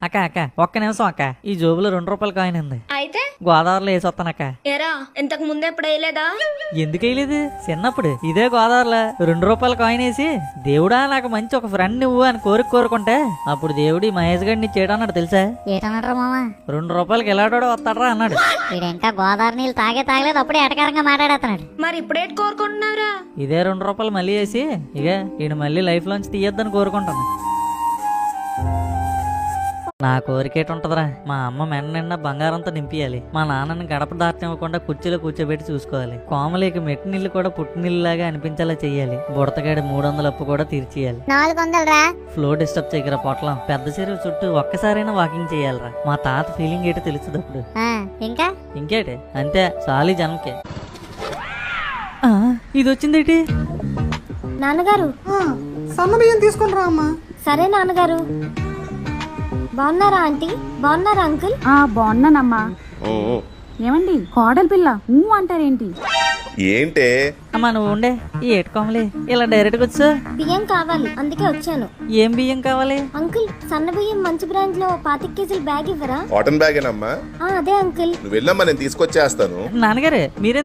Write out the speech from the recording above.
అక్క అక్క ఒక్క నిమిషం అక్క, ఈ జోబులో 2 రూపాయల కాయిన్ ఉంది. అయితే గోదావరిలో వేసొస్తానక్క. ఎరా ఇంతకు ముందే ఎప్పుడు వేయలేదా? ఎందుకు వేయలేదు? చిన్నప్పుడు ఇదే గోదావరిలో 2 రూపాయల కాయిన్ వేసి, దేవుడా నాకు మంచి ఒక ఫ్రెండ్ నువ్వు అని కోరుకుంటే అప్పుడు దేవుడి మహేష్ గడిని చేయడన్నాడు తెలుసా? ఏటన్నాడు మామా? 2 రూపాయలకి ఎలాడోడో వస్తాడరా అన్నాడు. వీడు ఇంకా గోదావరి నీళ్ళు తాగలేదు, అప్పుడే ఎటకారంగా మాట్లాడేస్తున్నాడు. మరి ఇప్పుడేటి కోరుకుంటున్నారా? ఇదే 2 రూపాయలు మళ్ళీ వేసి ఇక ఈయన మళ్ళీ లైఫ్ లోంచి తీయొద్దని కోరుకుంటాను. నా కోరికేటి ఉంటదిరా, మా అమ్మ మెన్న నిండా బంగారంతో నింపియాలి, మా నాన్నని గడప దాటనివ్వకుండా కుర్చీలో కూర్చోబెట్టి చూసుకోవాలి, కోమలికి మెట్టి నీళ్ళు కూడా పుట్టినీళ్ళలాగా అనిపించేలా చెయ్యాలి, బుడతగాడి 300 అప్పు కూడా తీర్చేయాలి. 400 రా. ఫ్లో డిస్టర్బ్ చేయకరా పొట్లం, పెద్ద చెరువు చుట్టూ ఒక్కసారైనా వాకింగ్ చేయాలరా. మా తాత ఫీలింగ్ ఏంటో తెలుస్తుంది అప్పుడు. ఇంకా ఇంకేటి అంతే, చాలు జనంకే. ఇది వచ్చిందేటి? నాన్నగారు సన్న బియ్యం తీసుకుంటారా అమ్మా? సరే నాన్నగారు. బాగున్నారా ఆంటీ? బాగున్నారా అంకుల్? బాగున్నానమ్మా. ఏమండి కోడలి పిల్ల అంటారేంటి? ఏంటే అమ్మా నువ్వు ఉండే, ఈ ఏటి కోమలి ఇలా డైరెక్ట్ గా వచ్చా? బియ్యం కావాలి, అందుకే వచ్చాను. ఏం బియ్యం కావాలి? అంకుల్ సన్న బియ్యం మంచి బ్రాండ్ లో 25 కేజీల బ్యాగ్ ఇవ్వరా? కాటన్ బ్యాగేనమ్మా? అదే అంకుల్. నువ్వు వెళ్ళమ్మా, నేను తీసుకొచ్చేస్తాను. నాన్నగారు మీరే